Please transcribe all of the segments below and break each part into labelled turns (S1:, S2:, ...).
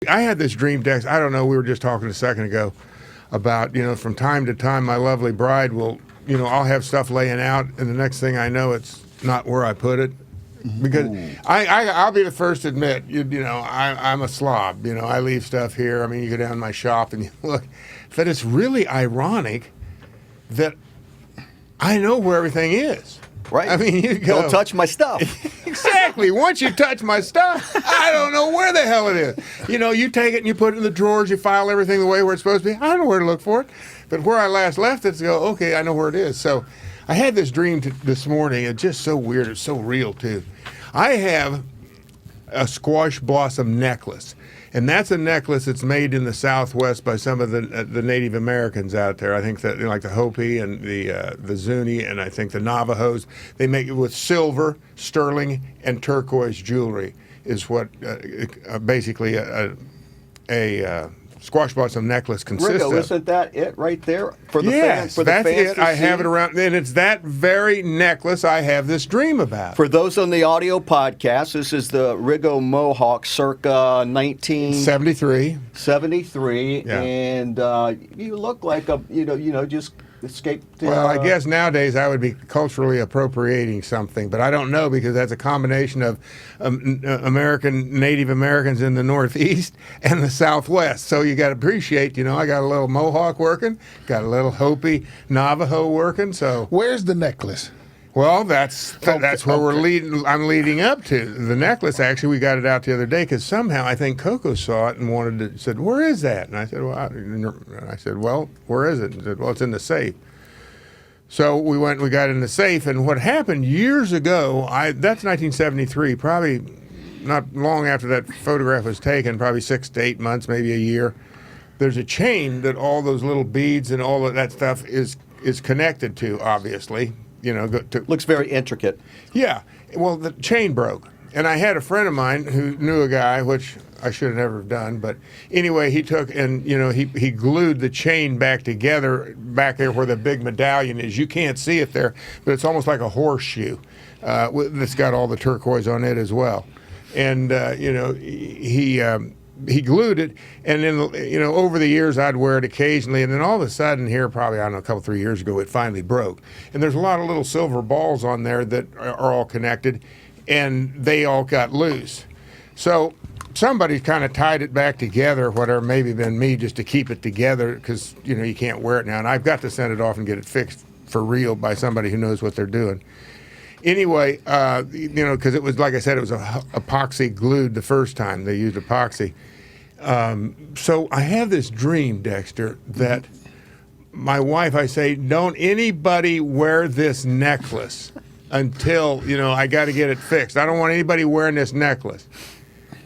S1: I had this dream, Dex. I don't know. We were just talking a second ago about, from time to time, my lovely bride will, I'll have stuff laying out, and the next thing I know, it's not where I put it. Because I'll be the first to admit, I'm a slob. I leave stuff here. I mean, you go down to my shop and you look. But it's really ironic that I know where everything is.
S2: Right.
S1: I mean, you go,
S2: don't touch my stuff.
S1: Exactly. Once you touch my stuff, I don't know where the hell it is. You take it and you put it in the drawers, you file everything the way where it's supposed to be. I don't know where to look for it. But where I last left it, go, okay, I know where it is. So I had this dream this morning. It's just so weird. It's so real, too. I have a squash blossom necklace. And that's a necklace that's made in the Southwest by some of the Native Americans out there. I think that like the Hopi and the Zuni and I think the Navajos, they make it with silver, sterling, and turquoise jewelry. Is what basically a squash blossom necklace consists
S2: Riggo,
S1: of.
S2: isn't that it right there for the
S1: Yes,
S2: fans? For the
S1: that's
S2: fans
S1: it.
S2: to
S1: I have
S2: see?
S1: it around, and it's that very necklace I have this dream about.
S2: For those on the audio podcast, this is the Riggo Mohawk circa 1973,
S1: 73. Yeah.
S2: and you look like just escaped.
S1: Well, I guess nowadays I would be culturally appropriating something, but I don't know because that's a combination of Native Americans in the Northeast and the Southwest. So you got to appreciate, I got a little Mohawk working, got a little Hopi Navajo working. So
S3: where's the necklace?
S1: Well, that's where we're leading. I'm leading up to the necklace. Actually, we got it out the other day because somehow I think Coco saw it and said, "Where is that?" And I said, "Well, where is it?" And said, "Well, it's in the safe." So we went. We got it in the safe. And what happened years ago? That's 1973. Probably not long after that photograph was taken. Probably 6 to 8 months, maybe a year. There's a chain that all those little beads and all of that stuff is connected to. Obviously.
S2: Looks very intricate.
S1: Yeah. Well, the chain broke. And I had a friend of mine who knew a guy, which I should have never done. But anyway, he took and, he glued the chain back together back there where the big medallion is. You can't see it there, but it's almost like a horseshoe that's got all the turquoise on it as well. And, he glued it, and then over the years I'd wear it occasionally, and then all of a sudden here, probably I don't know, a couple 3 years ago, it finally broke. And there's a lot of little silver balls on there that are all connected, and they all got loose. So somebody kind of tied it back together, whatever, maybe been me, just to keep it together because you can't wear it now, and I've got to send it off and get it fixed for real by somebody who knows what they're doing. Anyway, because it was, like I said, it was epoxy glued the first time. They used epoxy. So I have this dream, Dexter, that my wife, I say, don't anybody wear this necklace until, I got to get it fixed. I don't want anybody wearing this necklace.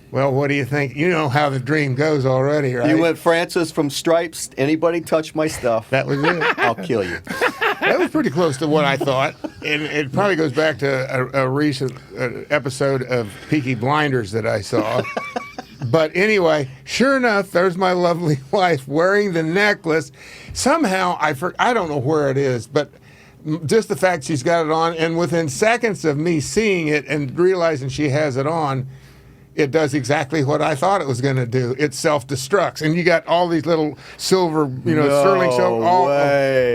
S1: Well, what do you think? You know how the dream goes already, right?
S2: You went Francis from Stripes. Anybody touch my stuff?
S1: That was it.
S2: I'll kill you.
S1: That was pretty close to what I thought. And it probably goes back to a recent episode of Peaky Blinders that I saw. But anyway, sure enough, there's my lovely wife wearing the necklace. Somehow, I don't know where it is, but just the fact she's got it on, and within seconds of me seeing it and realizing she has it on, it does exactly what I thought it was going to do. It self-destructs. And you got all these little silver, sterling silver.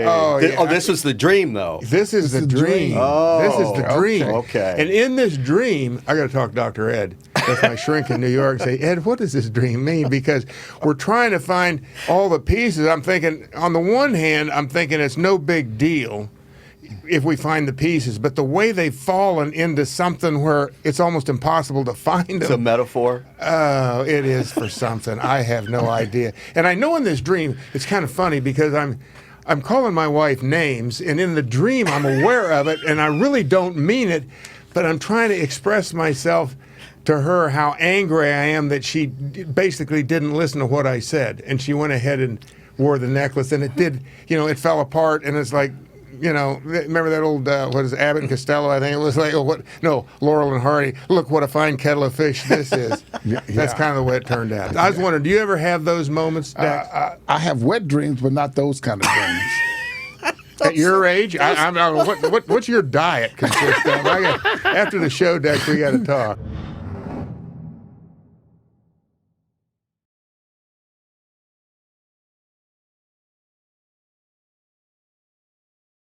S2: Oh, this was the dream, though.
S1: This is the dream.
S2: Oh,
S1: this is the dream.
S2: Okay.
S1: And in this dream, I got to talk to Dr. Ed. That's my shrink in New York. Say, Ed, what does this dream mean? Because we're trying to find all the pieces. I'm thinking, on the one hand, it's no big deal if we find the pieces, but the way they've fallen into something where it's almost impossible to find them.
S2: It's a metaphor?
S1: Oh, it is for something. I have no idea. And I know in this dream, it's kind of funny because I'm calling my wife names, and in the dream I'm aware of it, and I really don't mean it, but I'm trying to express myself to her how angry I am that she basically didn't listen to what I said, and she went ahead and wore the necklace, and it did, it fell apart, and it's like, remember that old, what is it, Abbott and Costello, I think it was like, Laurel and Hardy, look what a fine kettle of fish this is.
S3: Yeah.
S1: That's kind of the way it turned out. I was wondering, do you ever have those moments, Dax?
S3: I have wet dreams, but not those kind of dreams.
S1: At your age, what's your diet consist of? After the show, Dex, we got to talk.